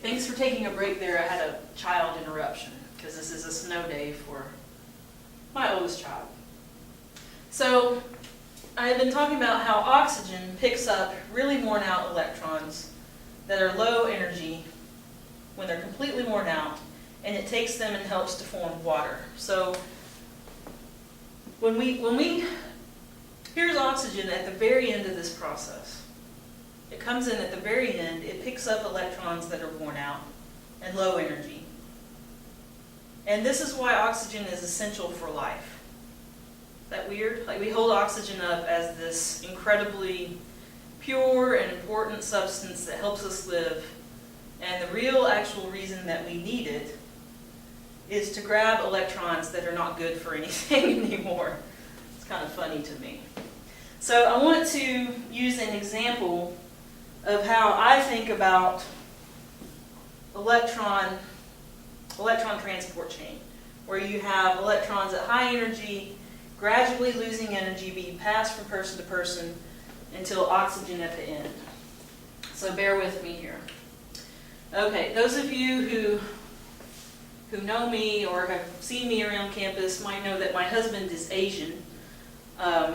Thanks for taking a break there. I had a child interruption because this is a snow day for my oldest child. So I've been talking about how oxygen picks up really worn out electrons that are low energy when they're completely worn out, and it takes them and helps to form water. So here's oxygen at the very end of this process. It comes in at the very end, it picks up electrons that are worn out and low energy. And this is why oxygen is essential for life. Is that weird? Like, we hold oxygen up as this incredibly pure and important substance that helps us live. And the real actual reason that we need it is to grab electrons that are not good for anything anymore. It's kind of funny to me. So I want to use an example of how I think about electron transport chain, where you have electrons at high energy gradually losing energy, being passed from person to person until oxygen at the end. So bear with me here. Okay, those of you who know me or have seen me around campus might know that my husband is Asian.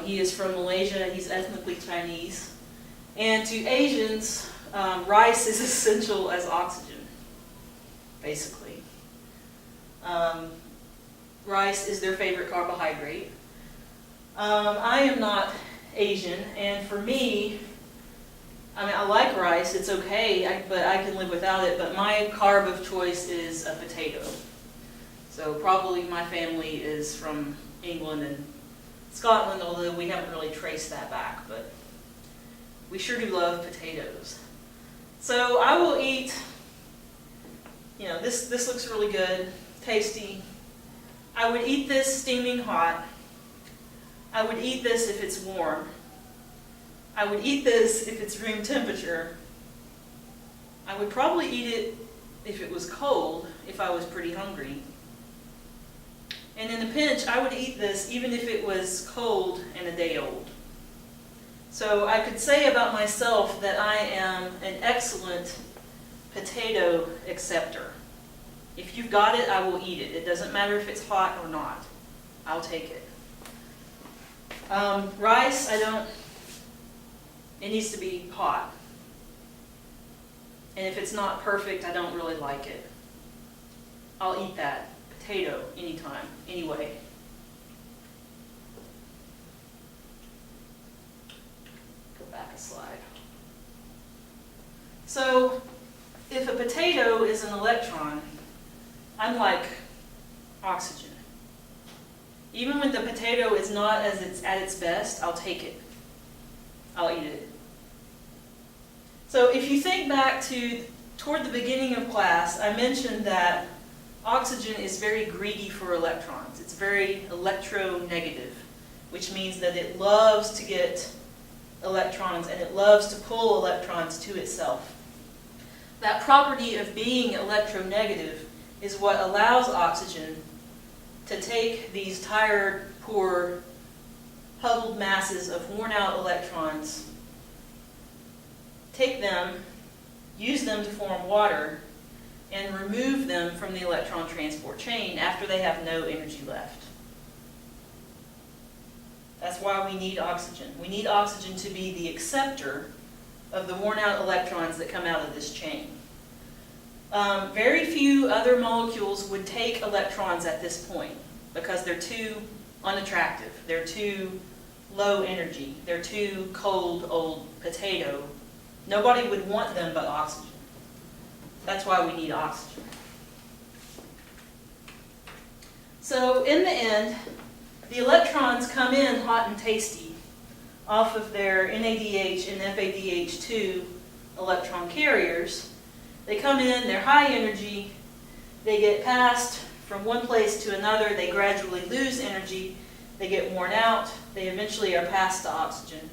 He is from Malaysia. He's ethnically Chinese. And to Asians, rice is essential as oxygen, basically. Rice is their favorite carbohydrate. I am not Asian, and for me, I like rice, it's okay, but I can live without it, but my carb of choice is a potato. So probably my family is from England and Scotland, although we haven't really traced that back, but we sure do love potatoes. So I will eat, this looks really good, tasty. I would eat this steaming hot. I would eat this if it's warm. I would eat this if it's room temperature. I would probably eat it if it was cold, if I was pretty hungry. And in a pinch, I would eat this even if it was cold and a day old. So I could say about myself that I am an excellent potato acceptor. If you've got it, I will eat it. It doesn't matter if it's hot or not. I'll take it. Rice, it needs to be hot. And if it's not perfect, I don't really like it. I'll eat that. Potato, anytime, anyway. Go back a slide. So, if a potato is an electron, I'm like oxygen. Even when the potato is not at its best, I'll take it. I'll eat it. So if you think back toward the beginning of class, I mentioned that oxygen is very greedy for electrons. It's very electronegative, which means that it loves to get electrons and it loves to pull electrons to itself. That property of being electronegative is what allows oxygen to take these tired, poor, huddled masses of worn-out electrons, take them, use them to form water, and remove them from the electron transport chain after they have no energy left. That's why we need oxygen. We need oxygen to be the acceptor of the worn-out electrons that come out of this chain. Very few other molecules would take electrons at this point because they're too unattractive. They're too low energy. They're too cold, old potato. Nobody would want them but oxygen. That's why we need oxygen. So in the end, the electrons come in hot and tasty off of their NADH and FADH2 electron carriers. They come in, they're high energy, they get passed from one place to another, they gradually lose energy, they get worn out, they eventually are passed to oxygen.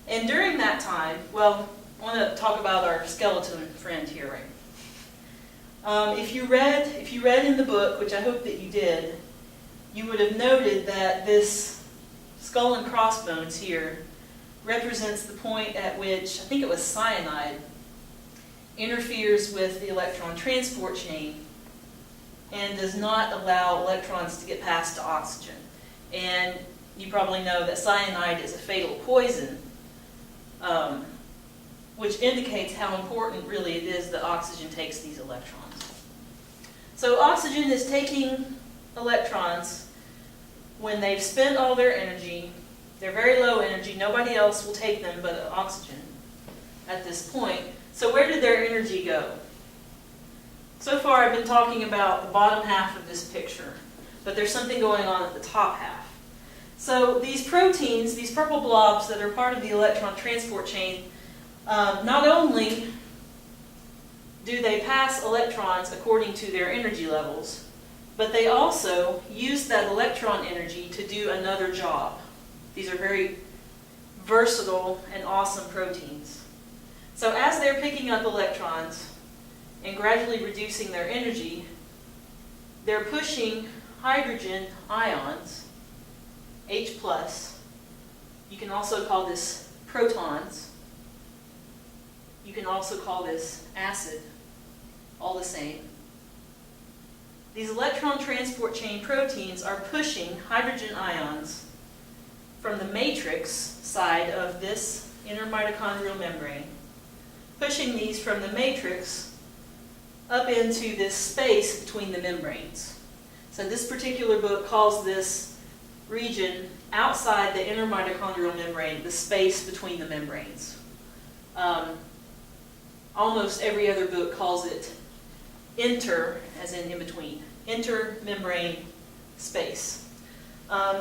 And during that time, well, I want to talk about our skeleton friend here, right? If you read in the book, which I hope that you did, you would have noted that this skull and crossbones here represents the point at which, I think it was cyanide, interferes with the electron transport chain and does not allow electrons to get past to oxygen. And you probably know that cyanide is a fatal poison, which indicates how important really it is that oxygen takes these electrons. So oxygen is taking electrons when they've spent all their energy. They're very low energy. Nobody else will take them but oxygen at this point. So where did their energy go? So far I've been talking about the bottom half of this picture, but there's something going on at the top half. So these proteins, these purple blobs that are part of the electron transport chain, not only do they pass electrons according to their energy levels, but they also use that electron energy to do another job. These are very versatile and awesome proteins. So as they're picking up electrons and gradually reducing their energy, they're pushing hydrogen ions, H+. You can also call this protons. You can also call this acid, all the same. These electron transport chain proteins are pushing hydrogen ions from the matrix side of this inner mitochondrial membrane, pushing these from the matrix up into this space between the membranes. So this particular book calls this region outside the inner mitochondrial membrane the space between the membranes. Almost every other book calls it inter, as in between, intermembrane space.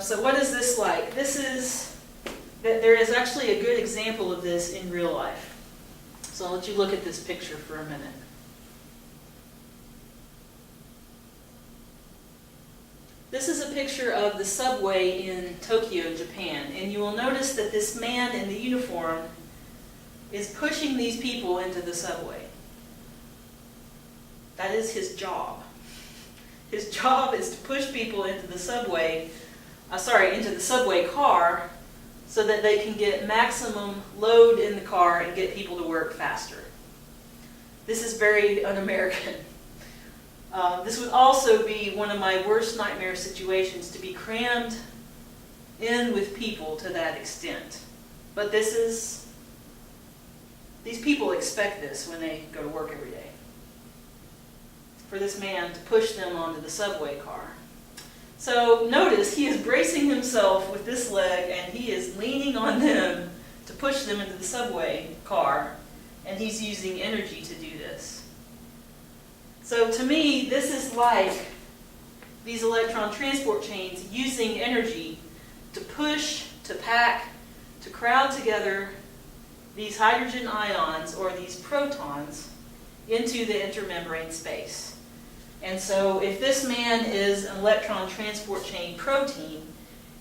So what is this like? There is actually a good example of this in real life. So I'll let you look at this picture for a minute. This is a picture of the subway in Tokyo, Japan, and you will notice that this man in the uniform is pushing these people into the subway. That is his job. His job is to push people into the subway, into the subway car, so that they can get maximum load in the car and get people to work faster. This is very un-American. This would also be one of my worst nightmare situations, to be crammed in with people to that extent. But these people expect this when they go to work every day. For this man to push them onto the subway car. So notice he is bracing himself with this leg and he is leaning on them to push them into the subway car, and he's using energy to do this. So to me, this is like these electron transport chains using energy to push, to pack, to crowd together these hydrogen ions, or these protons, into the intermembrane space. And so if this man is an electron transport chain protein,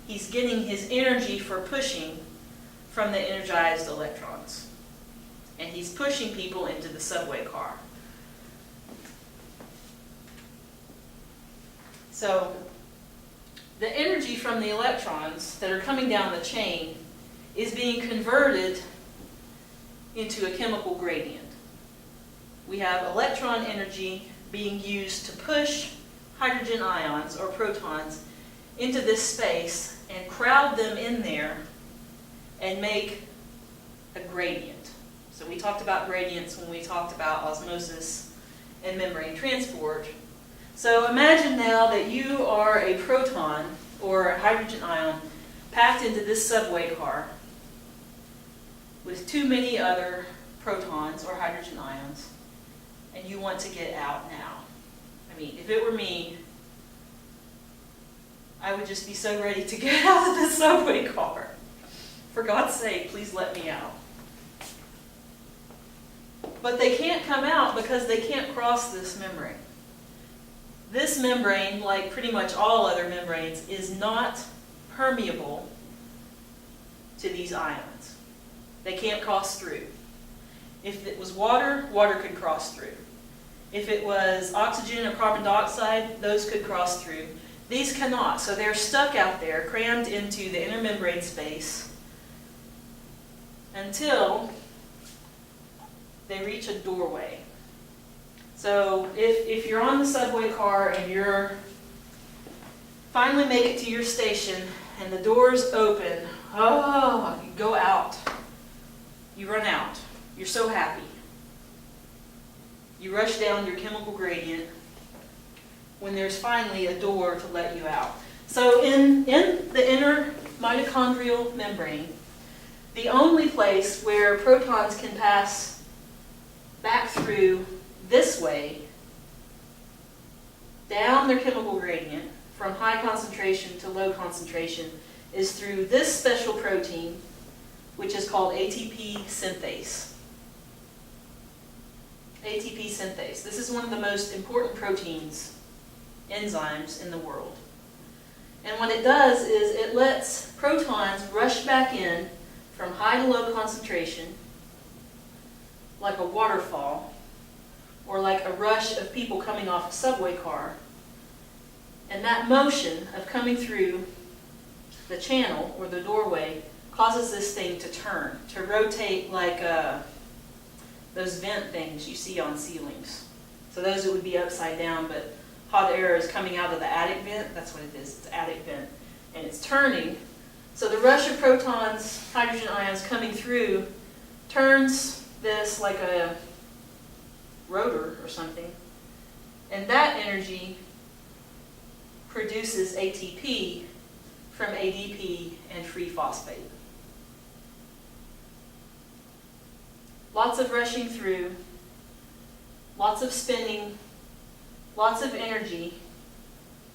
he's getting his energy for pushing from the energized electrons. And he's pushing people into the subway car. So the energy from the electrons that are coming down the chain is being converted into a chemical gradient. We have electron energy being used to push hydrogen ions, or protons, into this space and crowd them in there and make a gradient. So we talked about gradients when we talked about osmosis and membrane transport. So imagine now that you are a proton or a hydrogen ion packed into this subway car with too many other protons or hydrogen ions, and you want to get out now. I mean, if it were me, I would just be so ready to get out of the subway car. For God's sake, please let me out. But they can't come out because they can't cross this membrane. This membrane, like pretty much all other membranes, is not permeable to these ions. They can't cross through. If it was water, water could cross through. If it was oxygen or carbon dioxide, those could cross through. These cannot, so they're stuck out there, crammed into the intermembrane space until they reach a doorway. So if you're on the subway car and you're finally make it to your station and the doors open, oh, you go out. You run out. You're so happy. You rush down your chemical gradient when there's finally a door to let you out. So in the inner mitochondrial membrane, the only place where protons can pass back through this way, down their chemical gradient, from high concentration to low concentration, is through this special protein, which is called ATP synthase. ATP synthase. This is one of the most important proteins, enzymes in the world. And what it does is it lets protons rush back in from high to low concentration, like a waterfall, or like a rush of people coming off a subway car. And that motion of coming through the channel or the doorway causes this thing to turn, to rotate like those vent things you see on ceilings. So those it would be upside down, but hot air is coming out of the attic vent. That's what it is. It's attic vent. And it's turning. So the rush of protons, hydrogen ions coming through, turns this like a rotor or something. And that energy produces ATP from ADP and free phosphate. Lots of rushing through, lots of spinning, lots of energy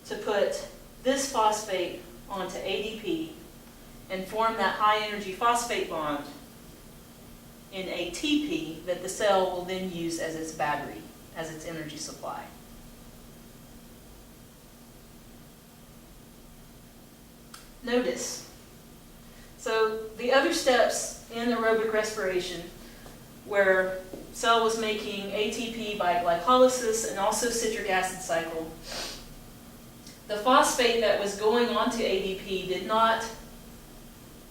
to put this phosphate onto ADP and form that high energy phosphate bond in ATP that the cell will then use as its battery, as its energy supply. Notice, so the other steps in aerobic respiration where cell was making ATP by glycolysis and also citric acid cycle, the phosphate that was going onto ADP did not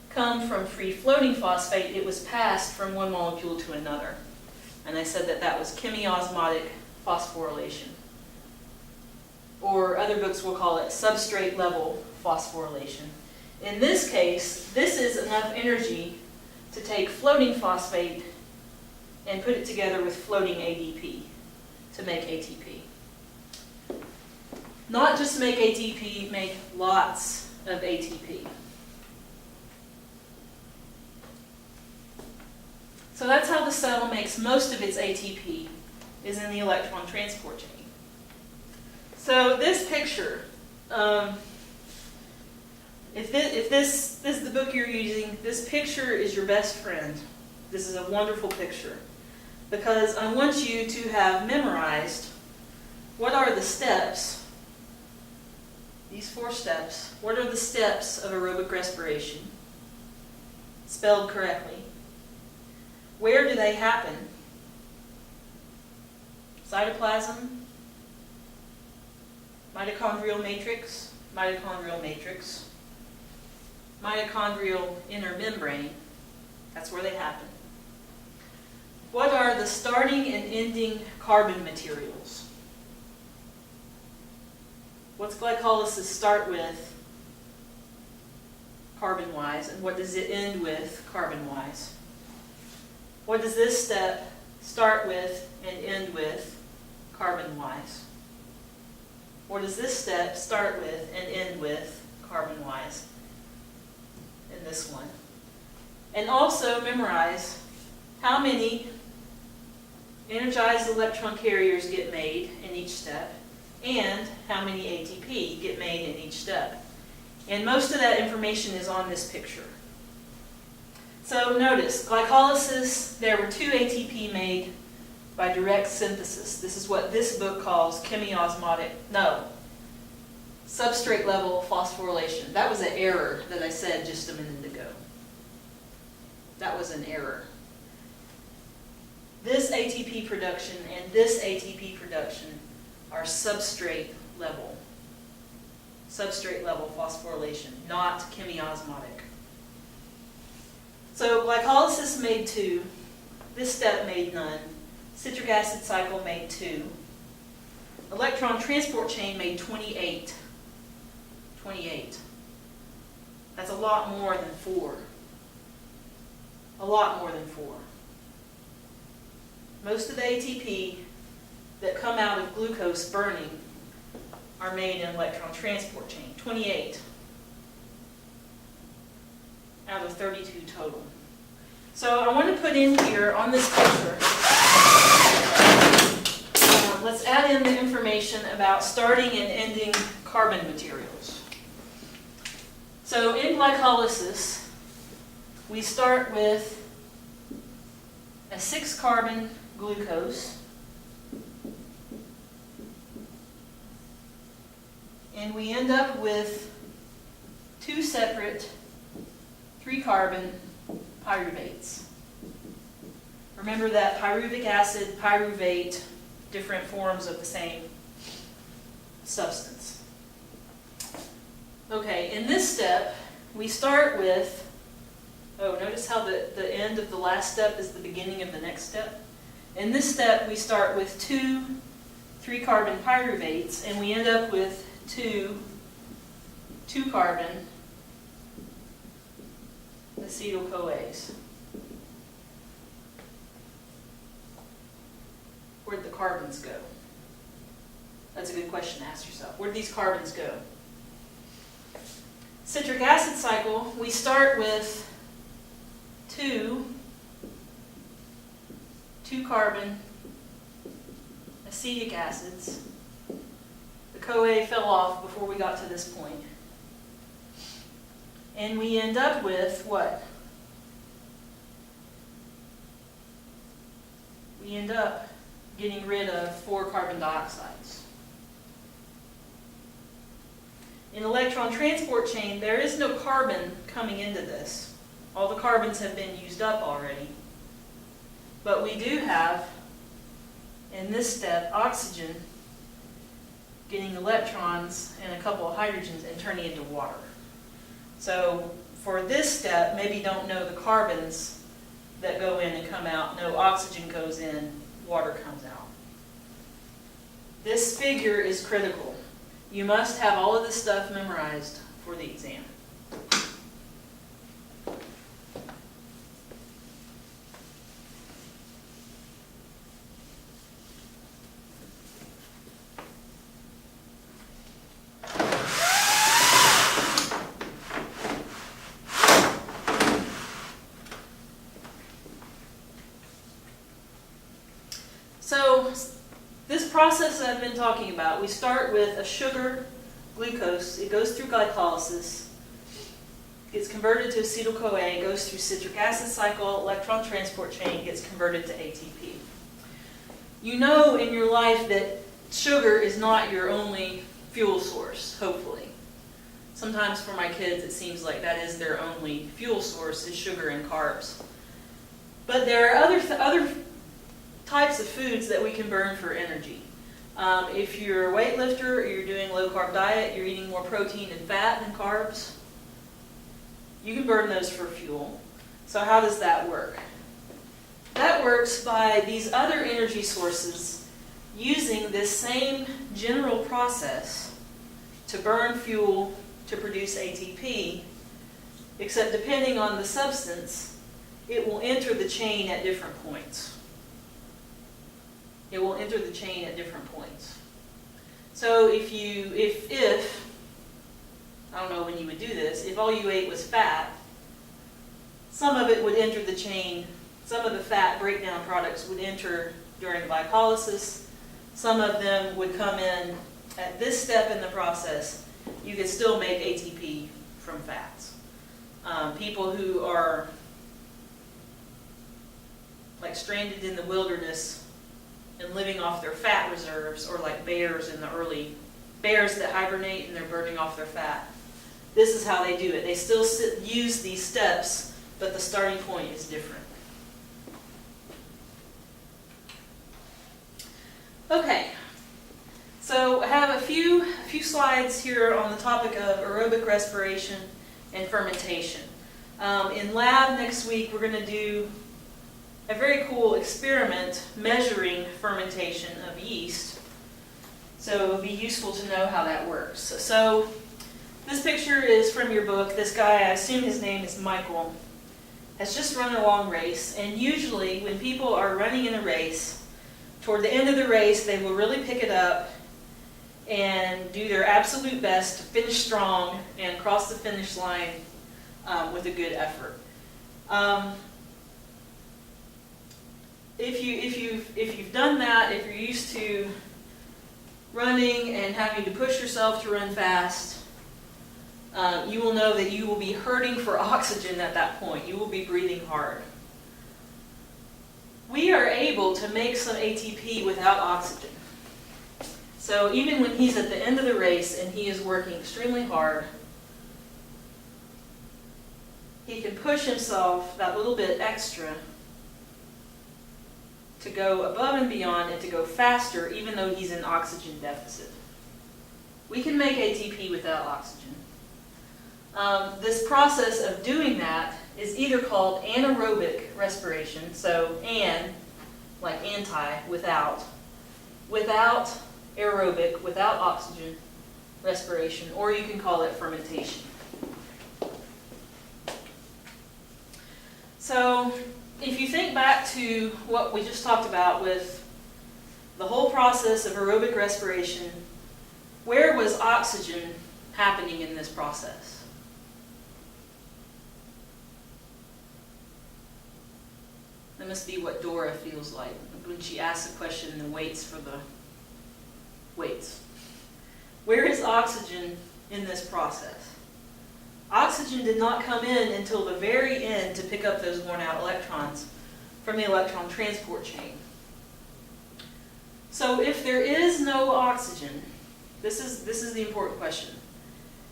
come from free floating phosphate, it was passed from one molecule to another. And I said that that was chemiosmotic phosphorylation. Or other books will call it substrate level phosphorylation. In this case, this is enough energy to take floating phosphate and put it together with floating ADP to make ATP. Not just make ATP, make lots of ATP. So that's how the cell makes most of its ATP, is in the electron transport chain. So this picture, if this is the book you're using, this picture is your best friend. This is a wonderful picture because I want you to have memorized what are the steps, these 4 steps, what are the steps of aerobic respiration, spelled correctly. Where do they happen? Cytoplasm, mitochondrial matrix, mitochondrial inner membrane, that's where they happen. What are the starting and ending carbon materials? What's glycolysis start with carbon-wise, and what does it end with carbon-wise? What does this step start with and end with carbon-wise? What does this step start with and end with carbon-wise in this one? And also memorize how many energized electron carriers get made in each step and how many ATP get made in each step. And most of that information is on this picture. So notice, glycolysis, there were 2 ATP made by direct synthesis. This is what this book calls substrate level phosphorylation. That was an error that I said just a minute ago. That was an error. This ATP production and this ATP production are substrate level phosphorylation, not chemiosmotic. So glycolysis made 2. This step made none. Citric acid cycle made 2. Electron transport chain made 28. 28. That's a lot more than 4. A lot more than 4. Most of the ATP that come out of glucose burning are made in electron transport chain. 28 out of 32 total. So I want to put in here on this picture, let's add in the information about starting and ending carbon materials. So in glycolysis, we start with a 6-carbon glucose, and we end up with 2 separate 3-carbon pyruvates. Remember that pyruvic acid, pyruvate, different forms of the same substance. Okay, in this step, we start with, notice how the end of the last step is the beginning of the next step? In this step, we start with 2 3-carbon pyruvates, and we end up with 2 2-carbon acetyl-CoAs. Where'd the carbons go? That's a good question to ask yourself. Where'd these carbons go? Citric acid cycle, we start with 2 2-carbon acetic acids. The CoA fell off before we got to this point. And we end up with what? We end up getting rid of 4 carbon dioxides. In electron transport chain, there is no carbon coming into this. All the carbons have been used up already. But we do have, in this step, oxygen getting electrons and a couple of hydrogens and turning into water. So for this step, maybe don't know the carbons that go in and come out. No, oxygen goes in, water comes out. This figure is critical. You must have all of this stuff memorized for the exam. So this process that I've been talking about, we start with a sugar, glucose. It goes through glycolysis, gets converted to acetyl-CoA, goes through citric acid cycle, electron transport chain, gets converted to ATP. You know in your life that sugar is not your only fuel source, hopefully. Sometimes for my kids it seems like that is their only fuel source, is sugar and carbs. But there are other types of foods that we can burn for energy. If you're a weightlifter or you're doing a low-carb diet, you're eating more protein and fat than carbs, you can burn those for fuel. So how does that work? That works by these other energy sources using this same general process to burn fuel to produce ATP, except depending on the substance, it will enter the chain at different points. It will enter the chain at different points. So if I don't know when you would do this, if all you ate was fat, some of it would enter the chain, some of the fat breakdown products would enter during glycolysis, some of them would come in at this step in the process. You could still make ATP from fats. People who are like stranded in the wilderness and living off their fat reserves, or like bears that hibernate and they're burning off their fat. This is how they do it. They still use these steps, but the starting point is different. Okay, so I have a few slides here on the topic of aerobic respiration and fermentation. In lab next week, we're going to do a very cool experiment measuring fermentation of yeast. So it would be useful to know how that works. So this picture is from your book. This guy, I assume his name is Michael, has just run a long race. And usually when people are running in a race, toward the end of the race, they will really pick it up and do their absolute best to finish strong and cross the finish line with a good effort. If you've done that, if you're used to running and having to push yourself to run fast, you will know that you will be hurting for oxygen at that point. You will be breathing hard. We are able to make some ATP without oxygen. So even when he's at the end of the race and he is working extremely hard, he can push himself that little bit extra to go above and beyond and to go faster even though he's in oxygen deficit. We can make ATP without oxygen. This process of doing that is either called anaerobic respiration, so an, like anti, without aerobic, without oxygen respiration, or you can call it fermentation. So if you think back to what we just talked about with the whole process of aerobic respiration, where was oxygen happening in this process? That must be what Dora feels like when she asks a question and waits for the weights. Where is oxygen in this process? Oxygen did not come in until the very end to pick up those worn out electrons from the electron transport chain. So if there is no oxygen, this is the important question.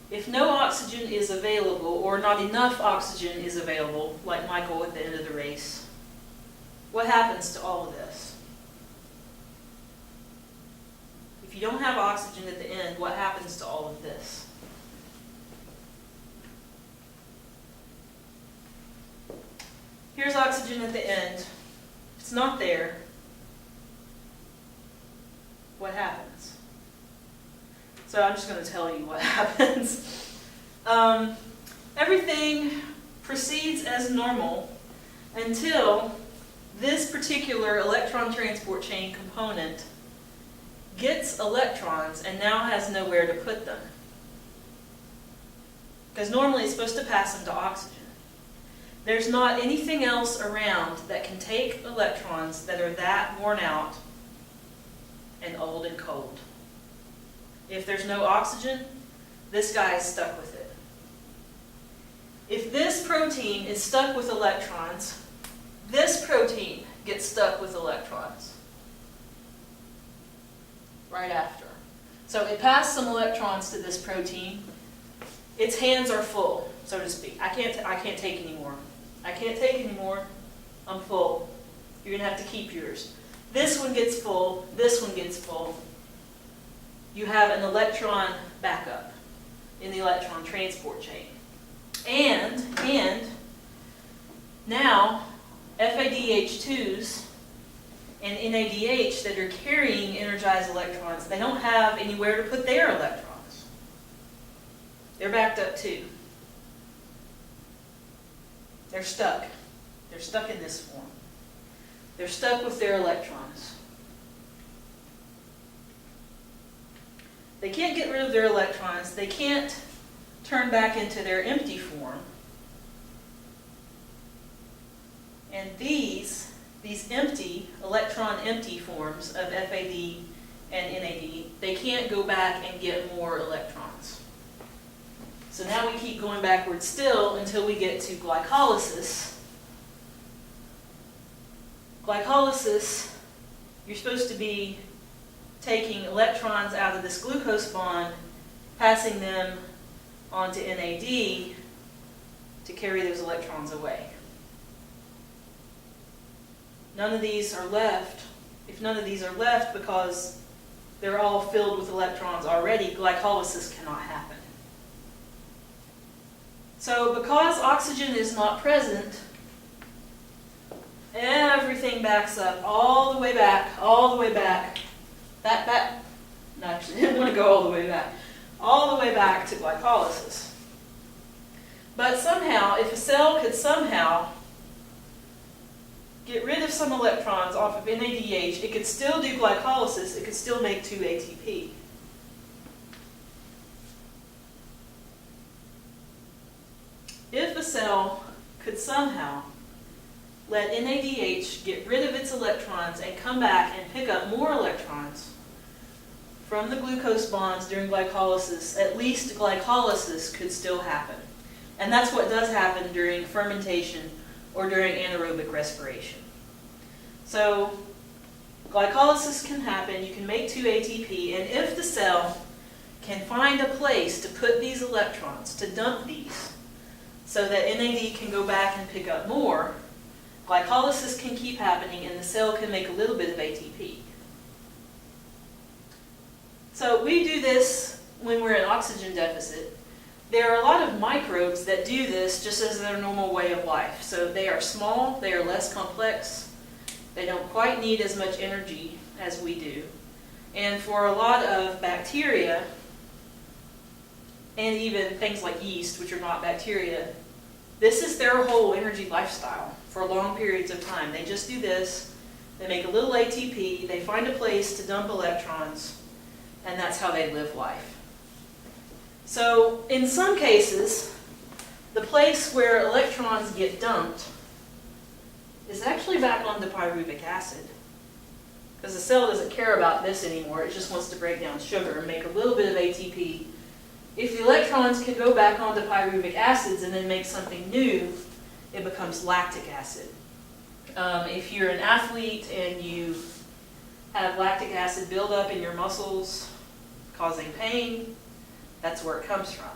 If no oxygen is available, or not enough oxygen is available, like Michael at the end of the race, what happens to all of this? If you don't have oxygen at the end, what happens to all of this? Here's oxygen at the end. It's not there. What happens? So I'm just going to tell you what happens. Everything proceeds as normal until this particular electron transport chain component gets electrons and now has nowhere to put them. Because normally it's supposed to pass them to oxygen. There's not anything else around that can take electrons that are that worn out and old and cold. If there's no oxygen, this guy is stuck with it. If this protein is stuck with electrons, this protein gets stuck with electrons right after. So it passed some electrons to this protein. Its hands are full, so to speak. I can't take anymore. I can't take anymore. I'm full. You're going to have to keep yours. This one gets full. This one gets full. You have an electron backup in the electron transport chain. And now FADH2s and NADH that are carrying energized electrons, they don't have anywhere to put their electrons. They're backed up too. They're stuck. They're stuck in this form. They're stuck with their electrons. They can't get rid of their electrons. They can't turn back into their empty form. And these empty, electron-empty forms of FAD and NAD, they can't go back and get more electrons. So now we keep going backwards still until we get to glycolysis. Glycolysis, you're supposed to be taking electrons out of this glucose bond, passing them onto NAD to carry those electrons away. None of these are left. If none of these are left because they're all filled with electrons already, glycolysis cannot happen. So because oxygen is not present, every everything backs up all the way back, all the way back. No, actually, I didn't want to go all the way back. All the way back to glycolysis. But somehow, if a cell could somehow get rid of some electrons off of NADH, it could still do glycolysis, it could still make 2 ATP. If a cell could somehow let NADH get rid of its electrons and come back and pick up more electrons from the glucose bonds during glycolysis, at least glycolysis could still happen. And that's what does happen during fermentation or during anaerobic respiration. So glycolysis can happen, you can make 2 ATP, and if the cell can find a place to put these electrons, to dump these, so that NAD can go back and pick up more, glycolysis can keep happening and the cell can make a little bit of ATP. So we do this when we're in oxygen deficit. There are a lot of microbes that do this just as their normal way of life. So they are small, they are less complex, they don't quite need as much energy as we do. And for a lot of bacteria, and even things like yeast, which are not bacteria, this is their whole energy lifestyle for long periods of time. They just do this, they make a little ATP, they find a place to dump electrons, and that's how they live life. So in some cases, the place where electrons get dumped is actually back onto pyruvic acid. Because the cell doesn't care about this anymore, it just wants to break down sugar and make a little bit of ATP. If the electrons can go back onto pyruvic acids and then make something new, it becomes lactic acid. If you're an athlete and you have lactic acid buildup in your muscles causing pain, that's where it comes from.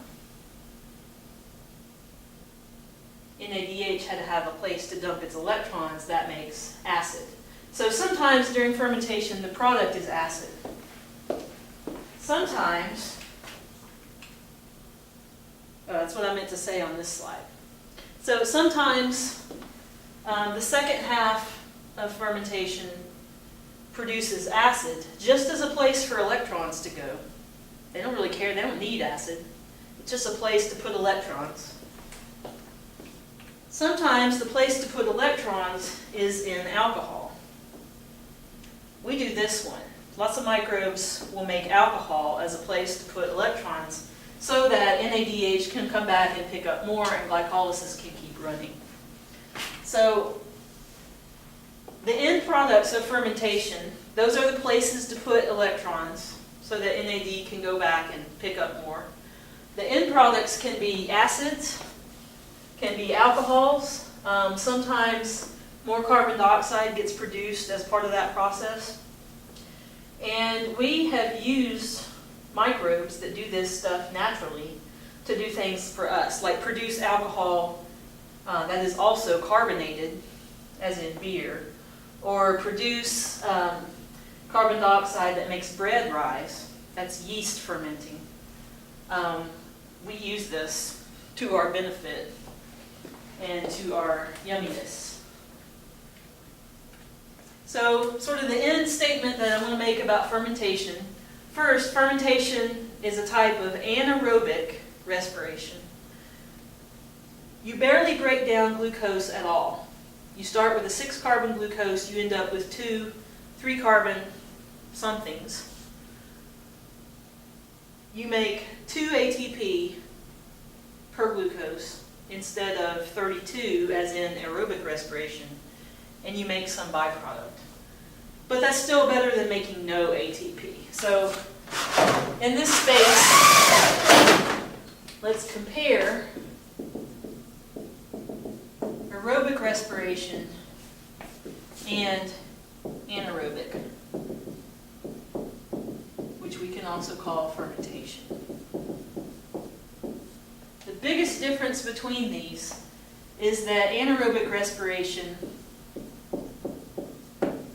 NADH had to have a place to dump its electrons, that makes acid. So sometimes during fermentation the product is acid. Sometimes, that's what I meant to say on this slide. So sometimes the second half of fermentation produces acid just as a place for electrons to go. They don't really care, they don't need acid. It's just a place to put electrons. Sometimes the place to put electrons is in alcohol. We do this one. Lots of microbes will make alcohol as a place to put electrons so that NADH can come back and pick up more and glycolysis can keep running. So the end products of fermentation, those are the places to put electrons so that NAD can go back and pick up more. The end products can be acids, can be alcohols. Sometimes more carbon dioxide gets produced as part of that process. And we have used microbes that do this stuff naturally to do things for us, like produce alcohol that is also carbonated, as in beer, or produce carbon dioxide that makes bread rise. That's yeast fermenting. We use this to our benefit and to our yumminess. So, sort of the end statement that I want to make about fermentation. First, fermentation is a type of anaerobic respiration. You barely break down glucose at all. You start with a 6-carbon glucose, you end up with 2 3-carbon somethings. You make 2 ATP per glucose instead of 32 as in aerobic respiration, and you make some byproduct. But that's still better than making no ATP. So in this space, let's compare aerobic respiration and anaerobic, which we can also call fermentation. The biggest difference between these is that anaerobic respiration,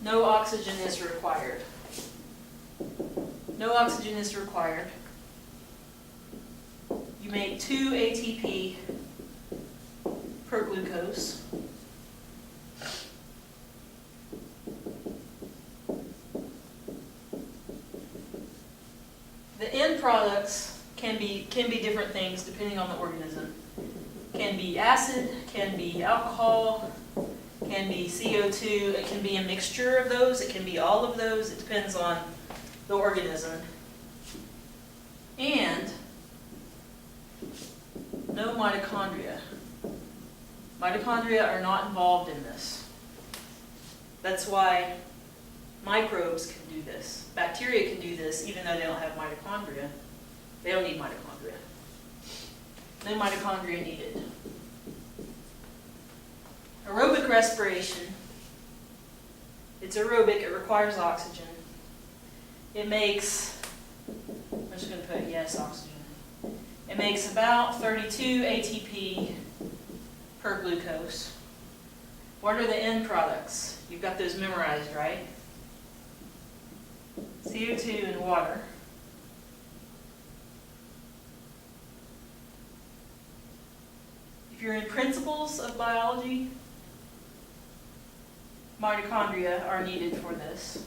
no oxygen is required. No oxygen is required. You make 2 ATP per glucose. products can be different things depending on the organism. Can be acid, can be alcohol, can be CO2, it can be a mixture of those, it can be all of those, it depends on the organism. And no mitochondria. Mitochondria are not involved in this. That's why microbes can do this. Bacteria can do this even though they don't have mitochondria. They don't need mitochondria. No mitochondria needed. Aerobic respiration. It's aerobic, it requires oxygen. It makes, I'm just going to put yes, oxygen. It makes about 32 ATP per glucose. What are the end products? You've got those memorized, right? CO2 and water. If you're in principles of biology, mitochondria are needed for this.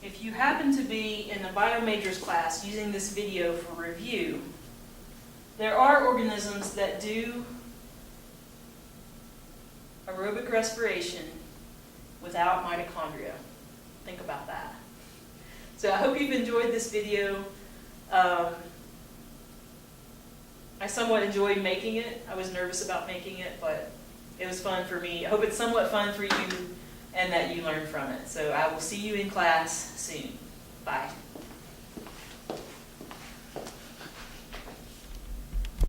If you happen to be in the biomajors class using this video for review, there are organisms that do aerobic respiration without mitochondria. Think about that. So I hope you've enjoyed this video. I somewhat enjoyed making it. I was nervous about making it, but it was fun for me. I hope it's somewhat fun for you and that you learned from it. So I will see you in class soon. Bye.